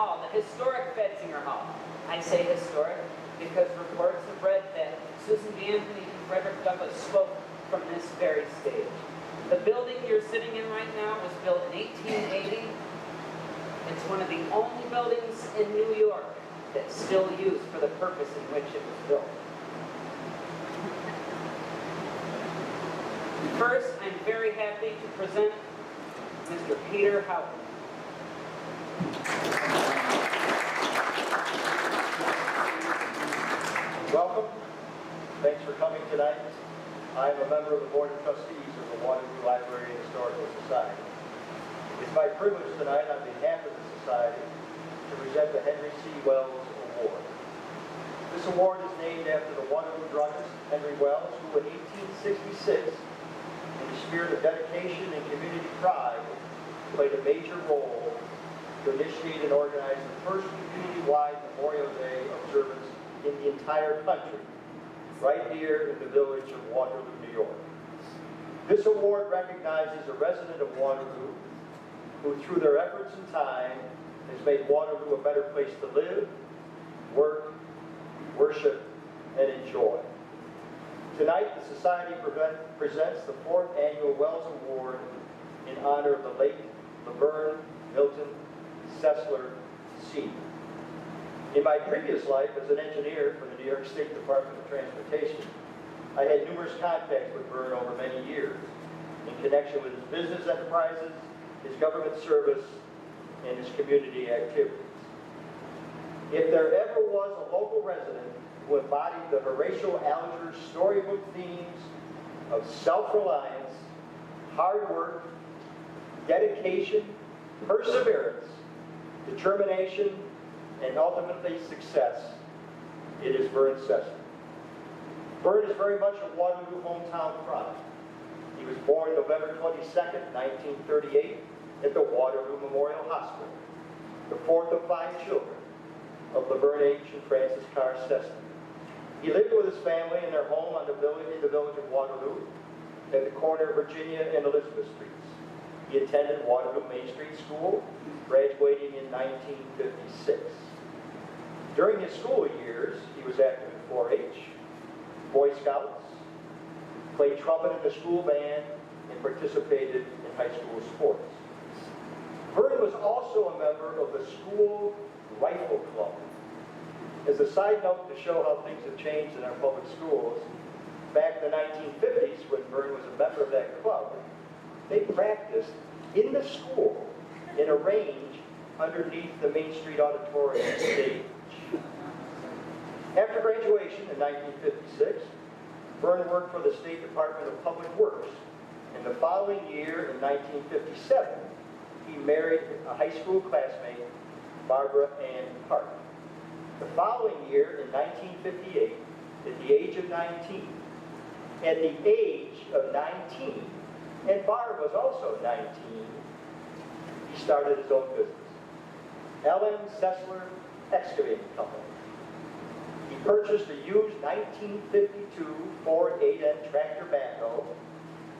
Hall, the historic Betzinger Hall. I say historic because reports have read that Susan B. Anthony and Frederick Douglass spoke from this very stage. The building you're sitting in right now was built in 1880. It's one of the only buildings in New York that's still used for the purpose in which it was built. First, I'm very happy to present Mr. Peter Houghton. Welcome. Thanks for coming tonight. I am a member of the Board of Trustees of the Waterloo Library and Historical Society. It's my privilege tonight, on behalf of the Society, to present the Henry C. Wells Award. This award is named after the Waterloo druggist, Henry Wells, who in 1866, in the spirit of dedication and community pride, played a major role to initiate and organize the first community-wide Memorial Day observance in the entire country, right here in the village of Waterloo, New York. This award recognizes a resident of Waterloo who, through their efforts and time, has made Waterloo a better place to live, work, worship, and enjoy. Tonight, the Society presents the 4th Annual Wells Award in honor of the late LaVerne Sessler II. In my previous life as an engineer for the New York State Department of Transportation, I had numerous contacts with Vern over many years in connection with his business enterprises, his government service, and his community activities. If there ever was a local resident who embodied the Horatio Alger storybook themes of self-reliance, hard work, dedication, perseverance, determination, and ultimately success, it is Vern Sessler. Vern is very much a Waterloo hometown product. He was born November 22nd, 1938 at the Waterloo Memorial Hospital, the 4th of 5 children of LaVerne H. and Frances Carr Sessler. He lived with his family in their home in the village of Waterloo at the corner of Virginia and Elizabeth Streets. He attended Waterloo Main Street School, graduating in 1956. During his school years, he was active in 4-H, Boy Scouts, played trumpet in the school band, and participated in high school sports. Vern was also a member of the school rifle club. As a side note to show how things have changed in our public schools, back in the 1950s, when Vern was a member of that club, they practiced in the school in a range underneath the Main Street Auditorium stage. After graduation in 1956, Vern worked for the State Department of Public Works. And the following year, in 1957, he married a high school classmate, Barbara Ann Hart. The following year, in 1958, at the age of 19, and Barb was also 19, he started his own business, Lynn Sessler Excavating Company. He purchased a used 1952 Ford 8N tractor backhoe,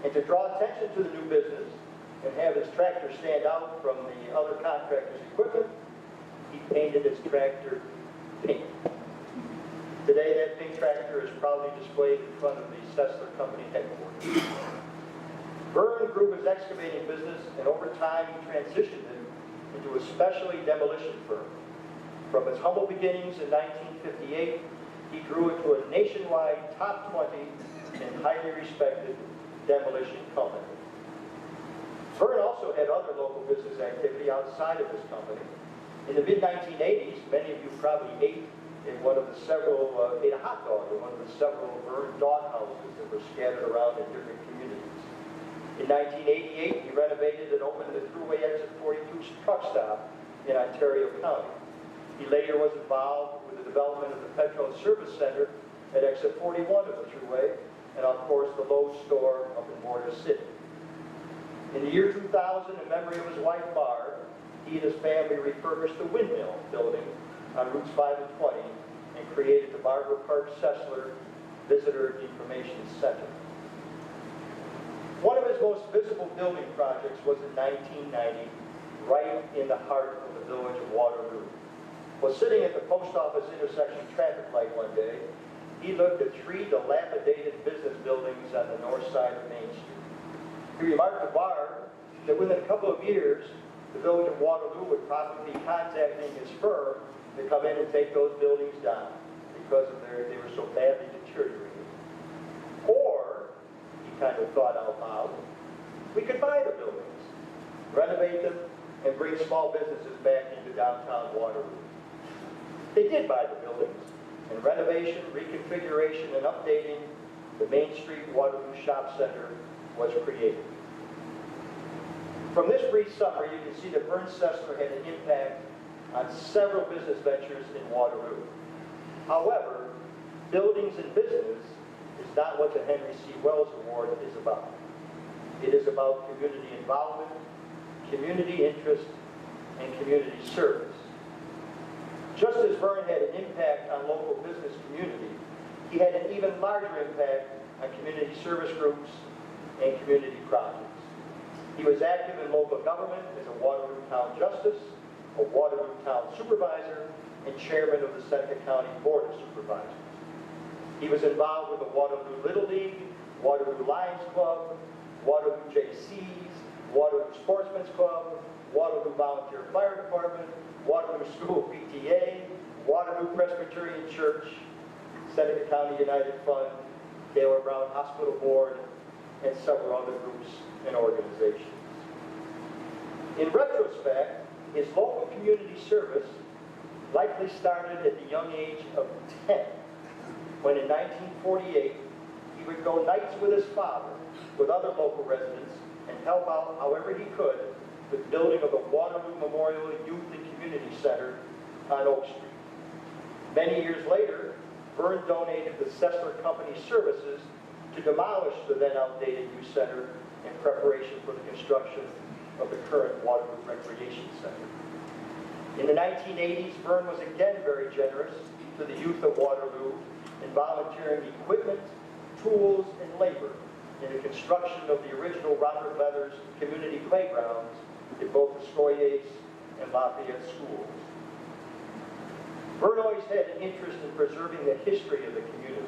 and to draw attention to the new business and have his tractor stand out from the other contractors' equipment, he painted his tractor pink. Today, that pink tractor is proudly displayed in front of the Sessler Company headquarters. Vern grew his excavating business, and over time he transitioned it into a specialty demolition firm. From its humble beginnings in 1958, he grew into a nationwide top 20 and highly respected demolition company. Vern also had other local business activity outside of his company. In the mid-1980s, many of you probably ate a hot dog in one of the several Vern dog houses that were scattered around in different communities. In 1988, he renovated and opened the Thruway Exit 42 truck stop in Ontario County. He later was involved with the development of the Petrol Service Center at Exit 41 of the Thruway, and of course the Lowe's store up in Border City. In the year 2000, in memory of his wife Barb, he and his family refurbished the Windmill building on Routes 5 and 20 and created the Barbara Park Sessler Visitor Information Center. One of his most visible building projects was in 1990, right in the heart of the village of Waterloo. While sitting at the post office intersection traffic light one day, he looked at 3 dilapidated business buildings on the north side of Main Street. He remarked to Barb that within a couple of years, the village of Waterloo would probably be contacting his firm to come in and take those buildings down because of they were so badly deteriorated. Or, he kind of thought out loud, we could buy the buildings, renovate them, and bring small businesses back into downtown Waterloo. They did buy the buildings, and renovation, reconfiguration, and updating the Main Street Waterloo Shop Center was created. From this brief summary, you can see that Vern Sessler had an impact on several business ventures in Waterloo. However, buildings and business is not what the Henry C. Wells Award is about. It is about community involvement, community interest, and community service. Just as Vern had an impact on local business community, he had an even larger impact on community service groups and community projects. He was active in local government as a Waterloo Town Justice, a Waterloo Town Supervisor, and Chairman of the Seneca County Board of Supervisors. He was involved with the Waterloo Little League, Waterloo Lions Club, Waterloo JCs, Waterloo Sportsman's Club, Waterloo Volunteer Fire Department, Waterloo School PTA, Waterloo Presbyterian Church, Seneca County United Fund, Taylor Brown Hospital Board, and several other groups and organizations. In retrospect, his local community service likely started at the young age of 10, when in 1948, he would go nights with his father, with other local residents, and help out however he could with building of the Waterloo Memorial Youth and Community Center on Oak Street. Many years later, Vern donated the Sessler Company services to demolish the then outdated youth center in preparation for the construction of the current Waterloo Recreation Center. In the 1980s, Vern was again very generous to the youth of Waterloo in volunteering equipment, tools, and labor in the construction of the original Robert Leathers community playgrounds in both the Scoyes and Lafayette schools. Vern always had an interest in preserving the history of the community.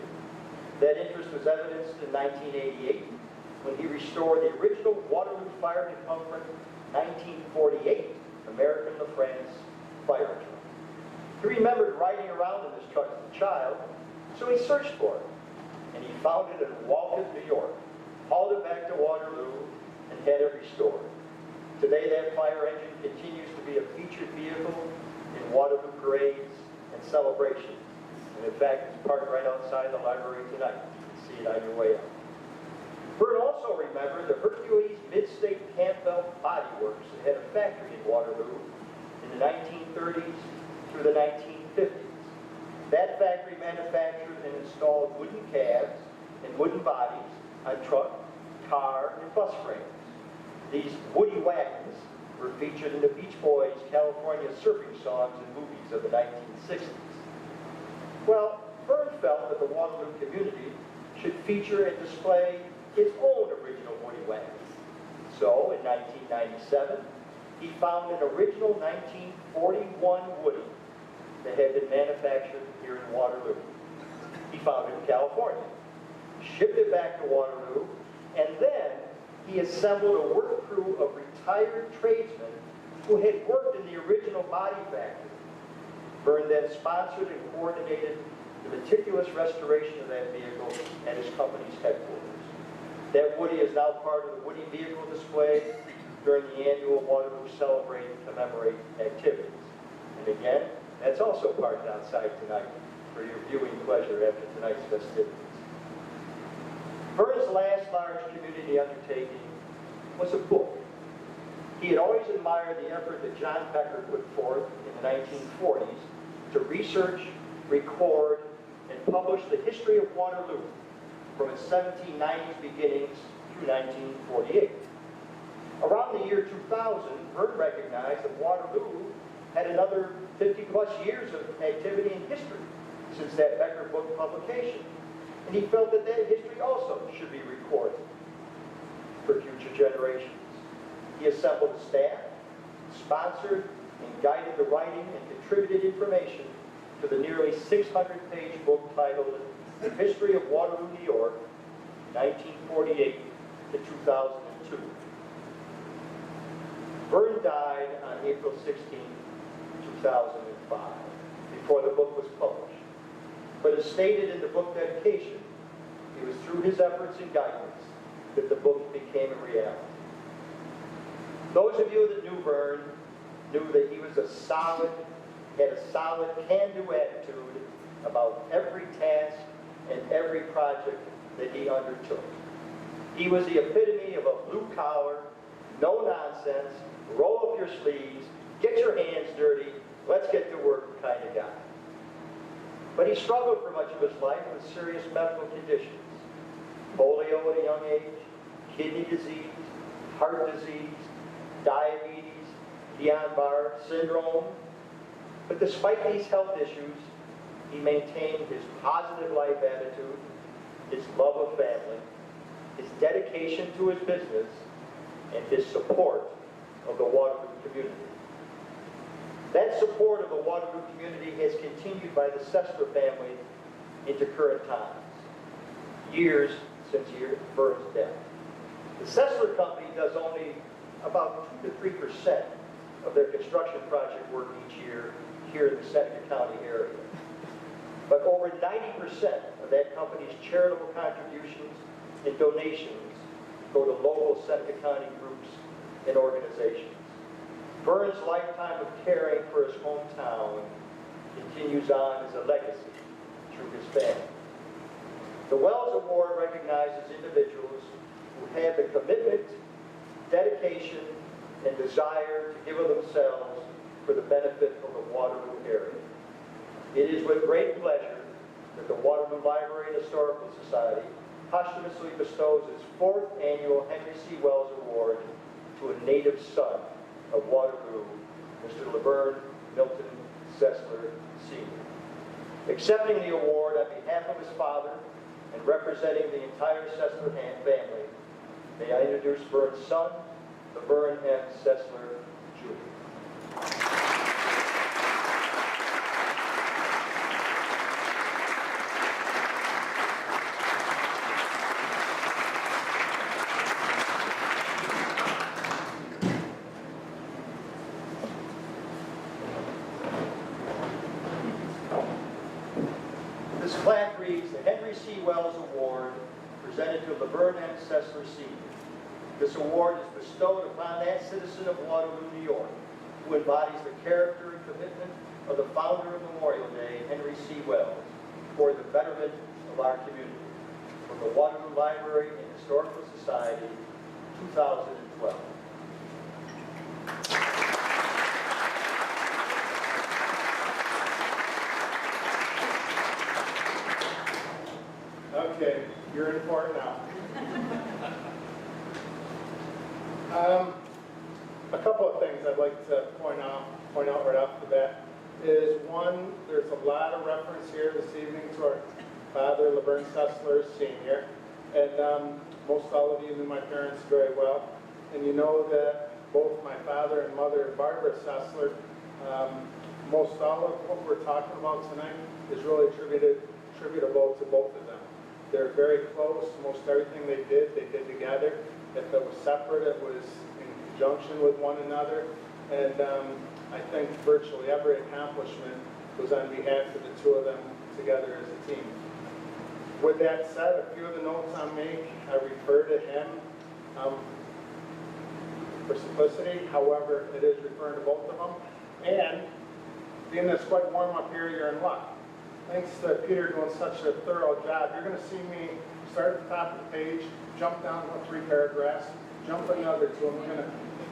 That interest was evidenced in 1988 when he restored the original Waterloo Fire Department 1948 American LaFrance fire truck. He remembered riding around in this truck as a child, so he searched for it, and he found it in Walton, New York, hauled it back to Waterloo, and had it restored. Today, that fire engine continues to be a featured vehicle in Waterloo parades and celebrations. And in fact, it's parked right outside the library tonight. You can see it on your way out. Vern also remembered the Hercules Mid-State Campbell Body Works that had a factory in Waterloo in the 1930s through the 1950s. That factory manufactured and installed wooden cabs and wooden bodies on truck, car, and bus frames. These woody wagons were featured in the Beach Boys' California surfing songs and movies of the 1960s. Well, Vern felt that the Waterloo community should feature and display its own original woody wagon. So, in 1997, he found an original 1941 Woody that had been manufactured here in Waterloo. He found it in California, shipped it back to Waterloo, and then he assembled a work crew of retired tradesmen who had worked in the original body factory. Vern then sponsored and coordinated the meticulous restoration of that vehicle at his company's headquarters. That Woody is now part of the Woody vehicle display during the annual Waterloo Celebrate and Commemorate activities. And again, that's also parked outside tonight for your viewing pleasure after tonight's festivities. Vern's last large community undertaking was a book. He had always admired the effort that John Becker put forth in the 1940s to research, record, and publish the history of Waterloo from its 1790s beginnings through 1948. Around the year 2000, Vern recognized that Waterloo had another 50-plus years of activity and history since that Becker book publication. And he felt that that history also should be recorded for future generations. He assembled a staff, sponsored and guided the writing and contributed information to the nearly 600-page book titled The History of Waterloo, New York, 1948 to 2002. Vern died on April 16, 2005, before the book was published. But as stated in the book dedication, it was through his efforts and guidance that the book became a reality. Those of you that knew Vern knew that he was had a solid can-do attitude about every task and every project that he undertook. He was the epitome of a blue-collar, no-nonsense, roll up your sleeves, get your hands dirty, let's get to work kind of guy. But he struggled for much of his life with serious medical conditions. Polio at a young age, kidney disease, heart disease, diabetes, Guillain-Barré syndrome. But despite these health issues, he maintained his positive life attitude, his love of family, his dedication to his business, and his support of the Waterloo community. That support of the Waterloo community has continued by the Sessler family into current times, years since Vern's death. The Sessler company does only about 2 to 3% of their construction project work each year here in the Seneca County area. But over 90% of that company's charitable contributions and donations go to local Seneca County groups and organizations. Vern's lifetime of caring for his hometown continues on as a legacy through his family. The Wells Award recognizes individuals who have the commitment, dedication, and desire to give of themselves for the benefit of the Waterloo area. It is with great pleasure that the Waterloo Library and Historical Society posthumously bestows its 4th annual Henry C. Wells Award to a native son of Waterloo, Mr. LaVerne Milton Sessler, Sr. Accepting the award on behalf of his father and representing the entire Sessler family, may I introduce Vern's son, LaVerne M. Sessler, Jr. This plaque reads, the Henry C. Wells Award, presented to LaVerne M. Sessler, Sr. This award is bestowed upon that citizen of Waterloo, New York, who embodies the character and commitment of the founder of Memorial Day, Henry C. Wells, for the betterment of our community. From the Waterloo Library and Historical Society, 2012. Okay, you're in for it now. A couple of things I'd like to point out right off the bat is, one, there's a lot of reference here this evening to our father, LaVerne Sessler, Sr. And most all of you knew my parents very well. And you know that both my father and mother, Barbara Sessler, most all of what we're talking about tonight is really attributable to both of them. They're very close. Most everything they did together. If it was separate, it was in conjunction with one another. And I think virtually every accomplishment was on behalf of the two of them together as a team. With that said, a few of the notes I make, I refer to him for simplicity. However, it is referring to both of them. And being that it's quite warm up here, you're in luck. Thanks to Peter doing such a thorough job, you're going to see me start at the top of the page, jump down about 3 paragraphs, jump another 2, and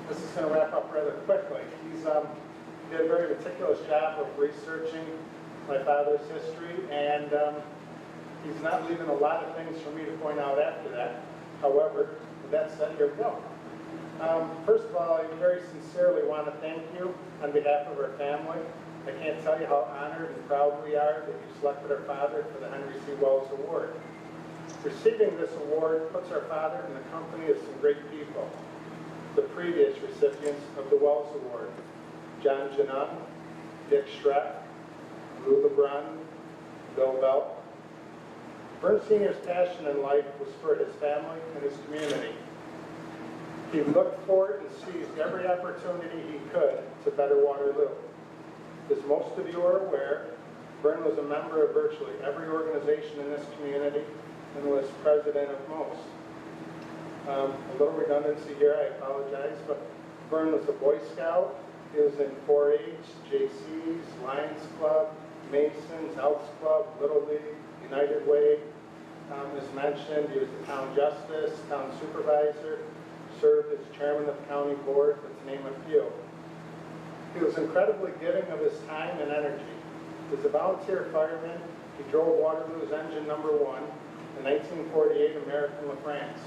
this is going to wrap up rather quickly. He did a very meticulous job of researching my father's history, and he's not leaving a lot of things for me to point out after that. However, with that said, here we go. First of all, I very sincerely want to thank you on behalf of our family. I can't tell you how honored and proud we are that you selected our father for the Henry C. Wells Award. Receiving this award puts our father in the company of some great people. the previous recipients of the Wells Award, John Janun, Dick Schreck, Lou LeBrun, Bill Bell. Vern Sr.'s passion in life was for his family and his community. He looked for it and seized every opportunity he could to better Waterloo. As most of you are aware, Vern was a member of virtually every organization in this community and was president of most. A little redundancy here, I apologize, but Vern was a Boy Scout. He was in 4-H, JC's, Lions Club, Masons, Elks Club, Little League, United Way. As mentioned, he was the town justice, town supervisor, served as chairman of the county board, to name a few. He was incredibly giving of his time and energy. As a volunteer fireman, he drove Waterloo's engine number 1, the 1948 American LaFrance.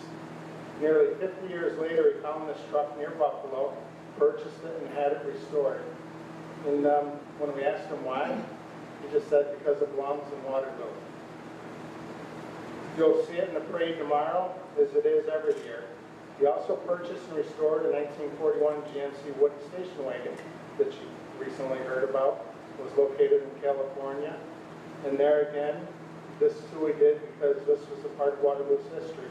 Nearly 50 years later, he found this truck near Buffalo, purchased it, and had it restored. And when we asked him why, he just said because it belongs in Waterloo. You'll see it in the parade tomorrow, as it is every year. He also purchased and restored a 1941 GMC wooden station wagon that you recently heard about. It was located in California. And there again, this too he did because this was a part of Waterloo's history.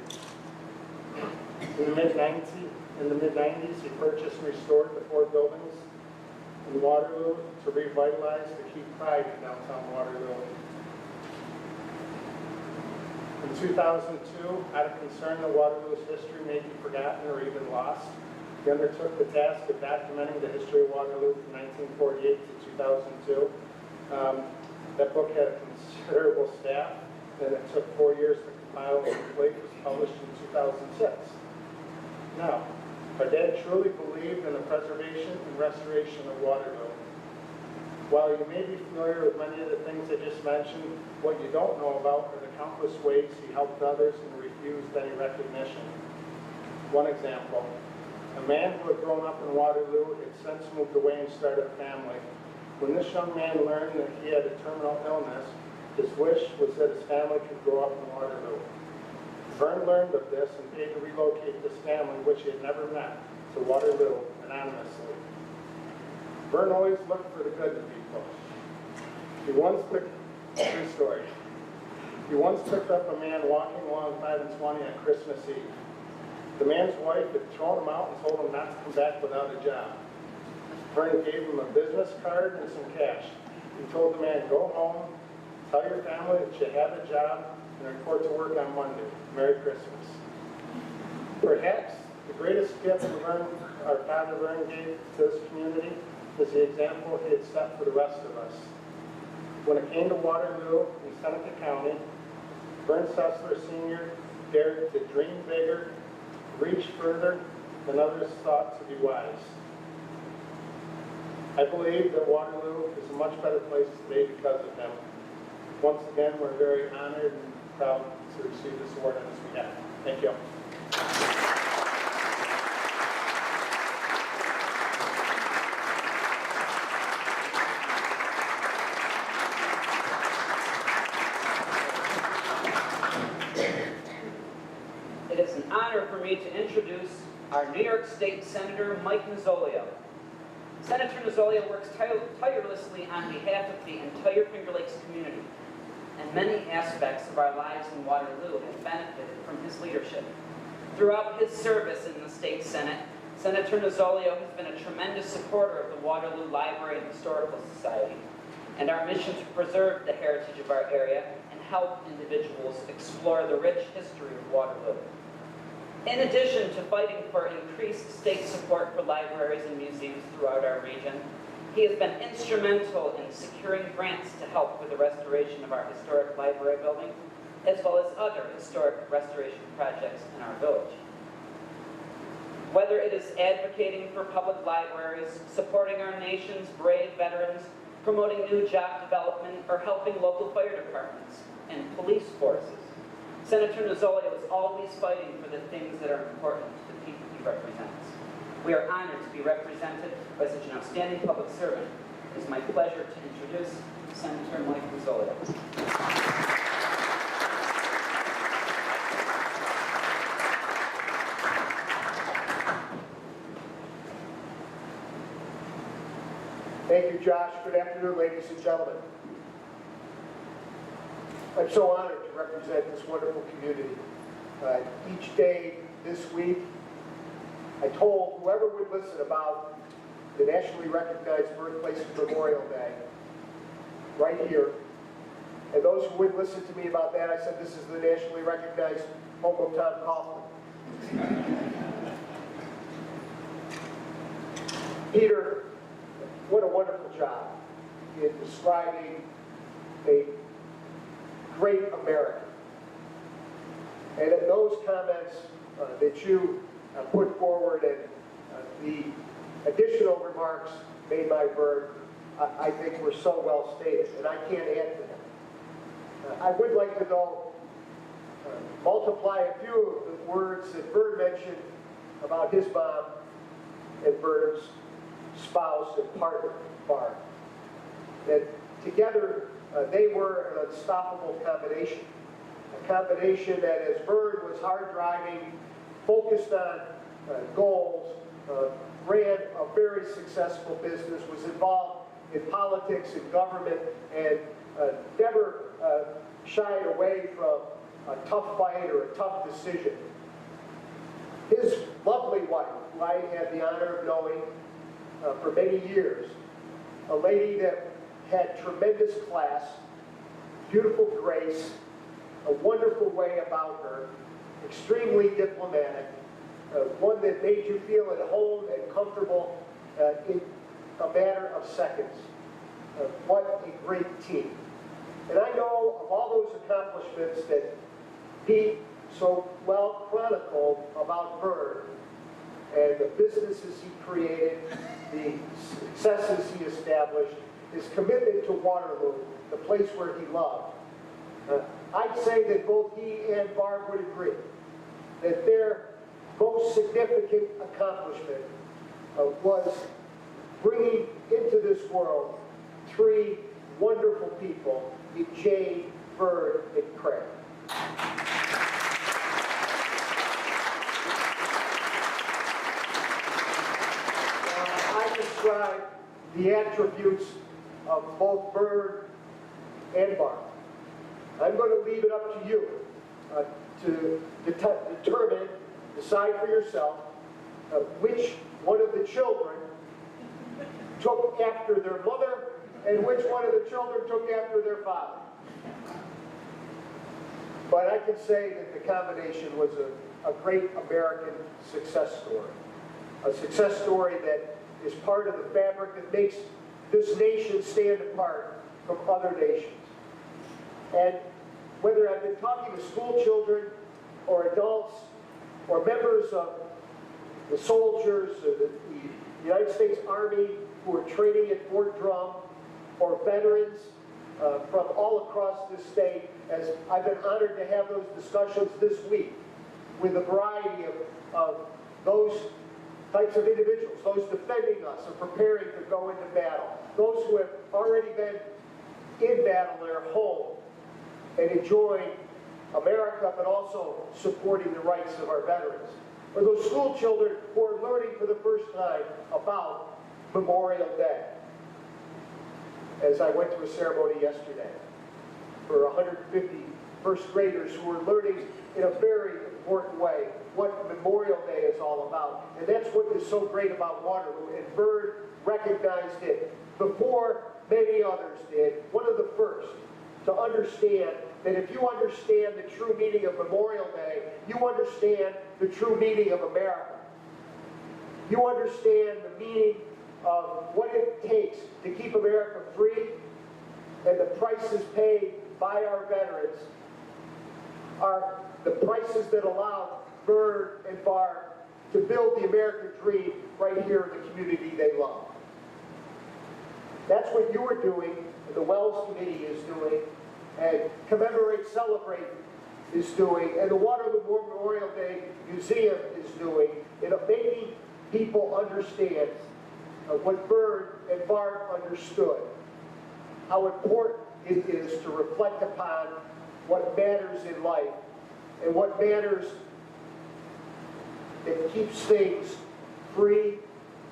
In the mid-90s, he purchased and restored the 4 buildings in Waterloo to revitalize to keep pride in downtown Waterloo. In 2002, out of concern that Waterloo's history may be forgotten or even lost, he undertook the task of documenting the history of Waterloo from 1948 to 2002. That book had a considerable staff, and it took 4 years to compile and complete. It was published in 2006. Now, our dad truly believed in the preservation and restoration of Waterloo. While you may be familiar with many of the things I just mentioned, what you don't know about are the countless ways he helped others and refused any recognition. One example, a man who had grown up in Waterloo had since moved away and started a family. When this young man learned that he had a terminal illness, his wish was that his family could grow up in Waterloo. Vern learned of this and paid to relocate this family, which he had never met, to Waterloo anonymously. Vern always looked for the good in people. He once picked up a man walking along 5 and 20 on Christmas Eve. The man's wife had thrown him out and told him not to come back without a job. Vern gave him a business card and some cash. He told the man, go home, tell your family that you have a job, and report to work on Monday. Merry Christmas. Perhaps the greatest gift our father Vern gave to this community is the example he had set for the rest of us. When it came to Waterloo in Seneca County, Vern Sessler Sr. dared to dream bigger, reach further than others thought to be wise. I believe that Waterloo is a much better place today because of him. Once again, we're very honored and proud to receive this award on his behalf. Thank you. It is an honor for me to introduce our New York State Senator, Mike Nozzolio. Senator Nozzolio works tirelessly on behalf of the entire Finger Lakes community, and many aspects of our lives in Waterloo have benefited from his leadership. Throughout his service in the State Senate, Senator Nozzolio has been a tremendous supporter of the Waterloo Library and Historical Society, and our mission to preserve the heritage of our area and help individuals explore the rich history of Waterloo. In addition to fighting for increased state support for libraries and museums throughout our region, he has been instrumental in securing grants to help with the restoration of our historic library building, as well as other historic restoration projects in our village. Whether it is advocating for public libraries, supporting our nation's brave veterans, promoting new job development, or helping local fire departments and police forces, Senator Nozzolio is always fighting for the things that are important to the people he represents. We are honored to be represented by such an outstanding public servant. It is my pleasure to introduce Senator Mike Nozzolio. Thank you, Josh. Good afternoon, ladies and gentlemen. I'm so honored to represent this wonderful community. Each day this week, I told whoever would listen about the nationally recognized Birthplace Memorial Day right here. And those who would listen to me about that, I said, this is the nationally recognized home of Tom Coughlin. Peter, what a wonderful job in describing a great American. And in those comments that you put forward and the additional remarks made by Vern, I think were so well stated, and I can't add to them. I would like to though multiply a few of the words that Vern mentioned about his mom and Vern's spouse and partner, Barb. That together they were an unstoppable combination. A combination that, as Vern was hard driving, focused on goals, ran a very successful business, was involved in politics and government, and never shied away from a tough fight or a tough decision. His lovely wife, who I had the honor of knowing for many years, a lady that had tremendous class, beautiful grace, a wonderful way about her, extremely diplomatic, one that made you feel at home and comfortable in a matter of seconds. What a great team. And I know of all those accomplishments that Pete so well chronicled about Vern, and the businesses he created, the successes he established, his commitment to Waterloo, the place where he loved. I'd say that both he and Barb would agree that their most significant accomplishment was bringing into this world three wonderful people in Jane, Vern, and Craig. I describe the attributes of both Vern and Barb. I'm going to leave it up to you to determine, decide for yourself, which one of the children took after their mother and which one of the children took after their father. But I can say that the combination was a great American success story. A success story that is part of the fabric that makes this nation stand apart from other nations. And whether I've been talking to school children or adults or members of the soldiers or the United States Army who are training at Fort Drum, or veterans from all across this state, as I've been honored to have those discussions this week with a variety of those types of individuals, those defending us and preparing to go into battle, those who have already been in battle in their home and enjoying America, but also supporting the rights of our veterans. Or those school children who are learning for the first time about Memorial Day. As I went to a ceremony yesterday for 150 first graders who were learning in a very important way what Memorial Day is all about. And that's what is so great about Waterloo. And Vern recognized it before many others did, one of the first to understand that if you understand the true meaning of Memorial Day, you understand the true meaning of America. You understand the meaning of what it takes to keep America free, and the prices paid by our veterans are the prices that allow Vern and Barb to build the American dream right here in the community they love. That's what you are doing, and the Wells Committee is doing, and Commemorate, Celebrate is doing, and the Waterloo Memorial Day Museum is doing, in making people understand what Vern and Barb understood, how important it is to reflect upon what matters in life and what matters that keeps things free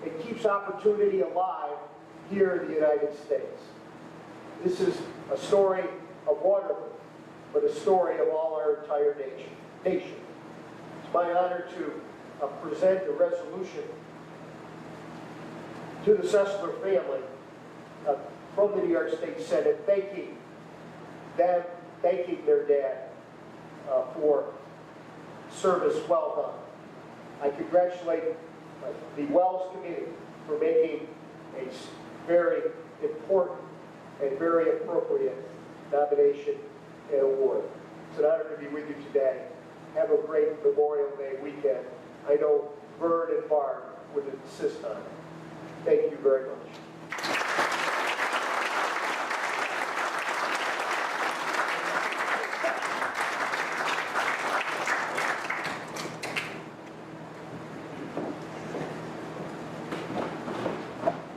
and keeps opportunity alive here in the United States. This is a story of Waterloo, but a story of all our entire nation. It's my honor to present a resolution to the Sessler family from the New York State Senate, thanking them, thanking their dad for service well done. I congratulate the Wells Committee for making a very important and very appropriate nomination and award. It's an honor to be with you today. Have a great Memorial Day weekend. I know Vern and Barb would insist on it. Thank you very much.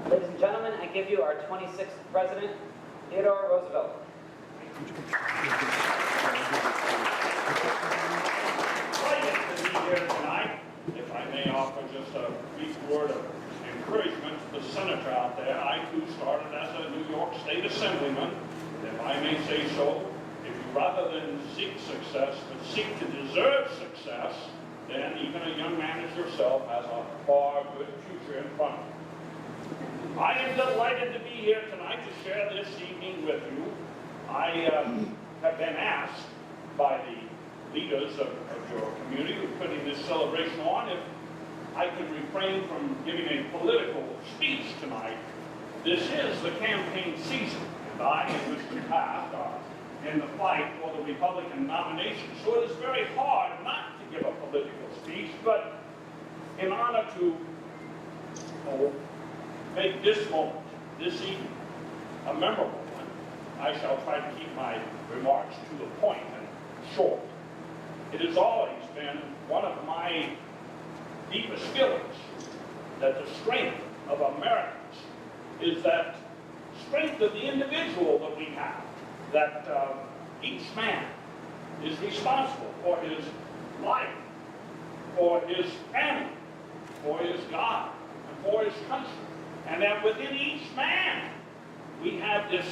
Ladies and gentlemen, I give you our 26th President, Theodore Roosevelt. Delighted to be here tonight. If I may offer just a brief word of encouragement to the senator out there, I too started as a New York State Assemblyman. If I may say so, if you rather than seek success, but seek to deserve success, then even a young man as yourself has a far good future in front of him. I am delighted to be here tonight to share this evening with you. I have been asked by the leaders of your community who are putting this celebration on if I can refrain from giving a political speech tonight. This is the campaign season, and I and Mr. Taft are in the fight for the Republican nomination, so it is very hard not to give a political speech, but in honor to make this moment, this evening, a memorable one, I shall try to keep my remarks to the point and short. It has always been one of my deepest feelings that the strength of Americans is that strength of the individual that we have, that each man is responsible for his life, for his family, for his God, and for his country. And that within each man, we have this,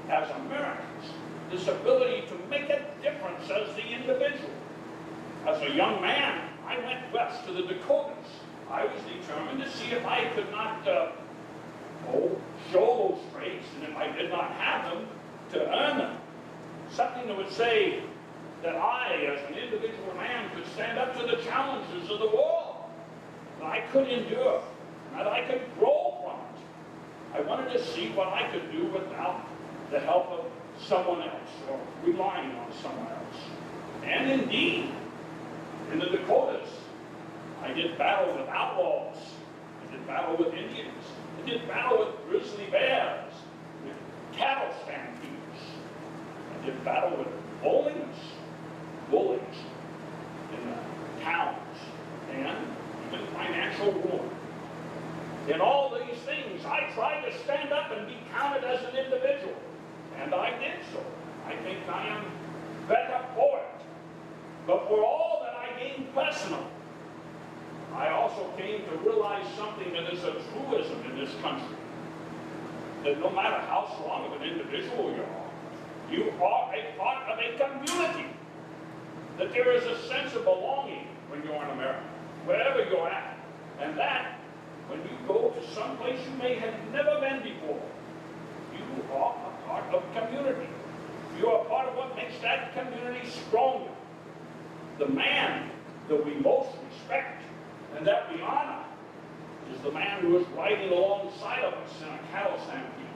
as Americans, this ability to make a difference as the individual. As a young man, I went west to the Dakotas. I was determined to see if I could not show those traits, and if I did not have them, to earn them. Something that would say that I, as an individual man, could stand up to the challenges of the world, that I could endure, that I could grow from it. I wanted to see what I could do without the help of someone else or relying on someone else. And indeed, in the Dakotas, I did battle with outlaws. I did battle with Indians. I did battle with grizzly bears, with cattle stampedes. I did battle with bullies in the towns, and even financial ruin. In all these things, I tried to stand up and be counted as an individual, and I did so. I think I am better for it. But for all that I gained personally, I also came to realize something that is a truism in this country, that no matter how strong of an individual you are a part of a community, that there is a sense of belonging when you're in America, wherever you're at, and that when you go to some place you may have never been before, you are a part of community. You are part of what makes that community stronger. The man that we most respect and that we honor is the man who is riding alongside of us in a cattle stampede.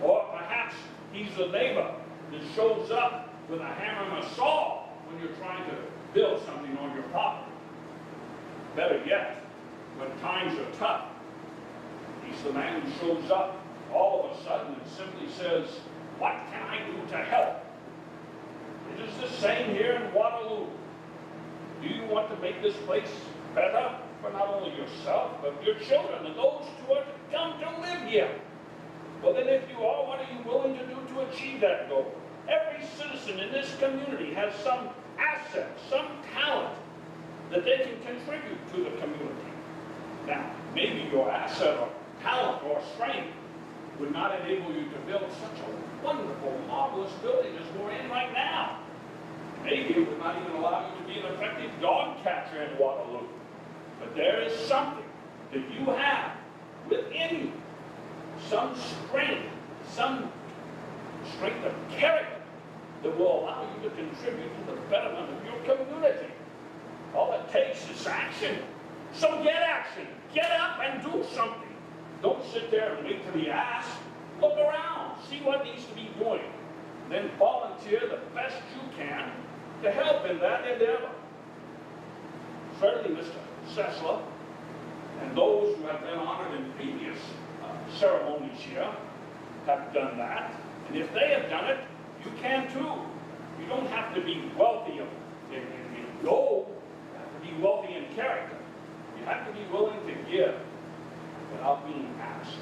Or perhaps he's the neighbor that shows up with a hammer and a saw when you're trying to build something on your property. Better yet, when times are tough, he's the man who shows up all of a sudden and simply says, "What can I do to help?" It is the same here in Waterloo. Do you want to make this place better for not only yourself, but your children and those who are to come to live here? Well, then if you are, what are you willing to do to achieve that goal? Every citizen in this community has some asset, some talent that they can contribute to the community. Now, maybe your asset or talent or strength would not enable you to build such a wonderful, marvelous building as we're in right now. Maybe it would not even allow you to be an effective dog catcher in Waterloo. But there is something that you have within you, some strength of character that will allow you to contribute to the betterment of your community. All it takes is action. So get action. Get up and do something. Don't sit there and wait to be asked. Look around. See what needs to be doing. Then volunteer the best you can to help in that endeavor. Certainly, Mr. Sessler, and those who have been honored in previous ceremonies here have done that. And if they have done it, you can too. You don't have to be wealthy in gold. You have to be wealthy in character. You have to be willing to give without being asked.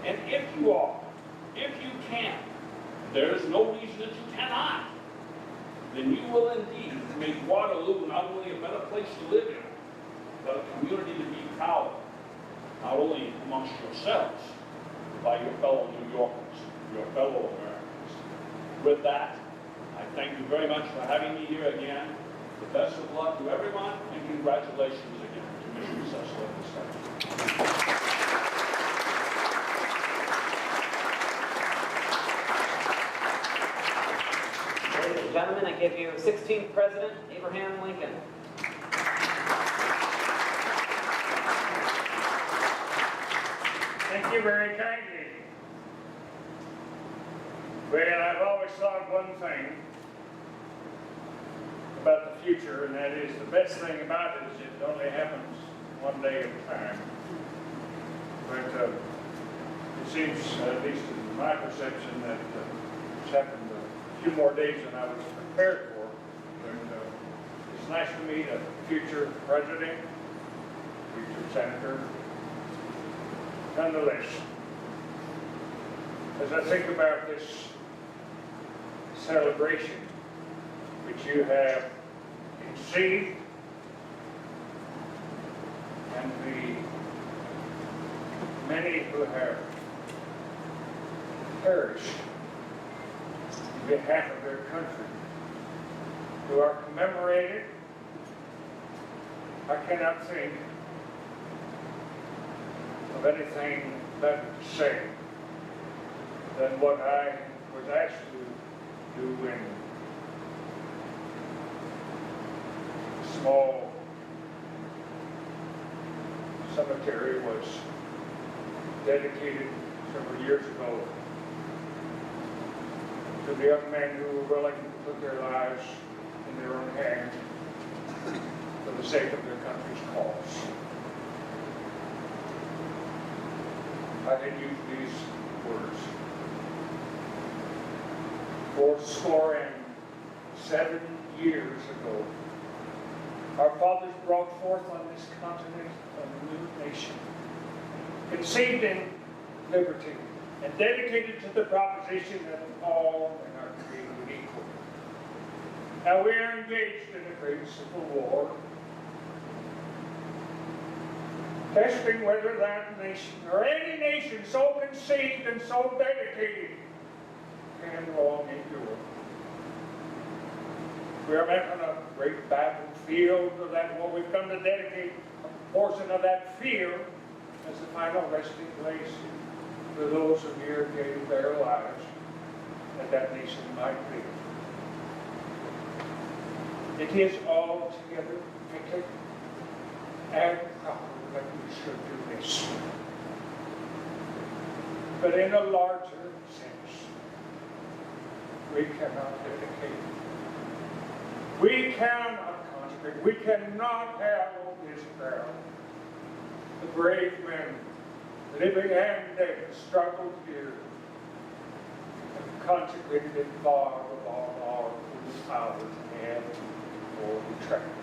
And if you are, if you can, there is no reason that you cannot, then you will indeed make Waterloo not only a better place to live in, but a community to be proud of, not only amongst yourselves, but by your fellow New Yorkers, your fellow Americans. With that, I thank you very much for having me here again. The best of luck to everyone, and congratulations again to Mr. Sessler II. Ladies and gentlemen, I give you 16th President Abraham Lincoln. Thank you very kindly. Well, I've always thought one thing about the future, and that is the best thing about it is it only happens one day at a time. But it seems, at least in my perception, that it's happened a few more days than I was prepared for. But it's nice to meet a future president, future senator. Nonetheless, as I think about this celebration which you have conceived and the many who have perished on behalf of their country, who are commemorated, I cannot think of anything better to say than what I was asked to do in a small cemetery was dedicated several years ago to the young men who were willing to put their lives in their own hands for the sake of their country's cause. I can use these words. 47 years ago, our fathers brought forth on this continent a new nation, conceived in liberty, and dedicated to the proposition that all men are created equal. Now we are engaged in a great civil war, testing whether that nation, or any nation so conceived and so dedicated, can long endure. We are making a great battlefield of that, what we've come to dedicate a portion of that field as the final resting place for those who here gave their lives that that nation might be. It is altogether fitting and proper that we should do this. But in a larger sense, we cannot dedicate. We cannot consecrate. We cannot have on this ground the brave men, living and dead, struggled here and consecrated it far above our foolish powers and or betrayed.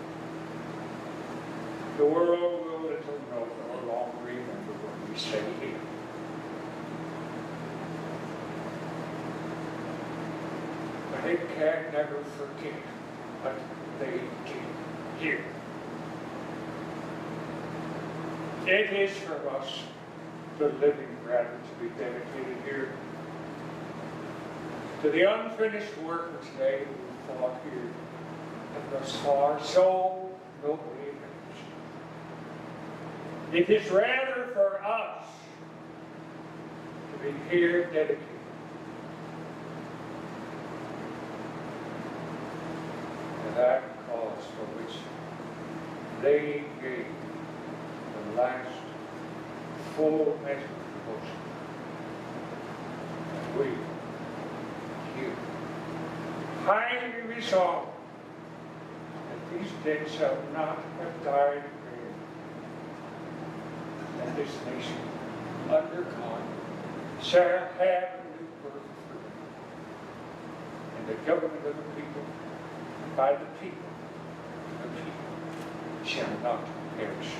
The world will little know nor long remember what we say here. But it can never forget what they did here. It is for us, the living rather to be dedicated here to the unfinished work which they who fought here and thus far so nobly accomplished. It is rather for us to be here dedicated to that cause for which they gave the last full measure of devotion. And we, here, highly resolve that these dead shall not have died in vain, that this nation, under God, shall have a new birth for them, and the government of the people, by the people, the people shall not perish.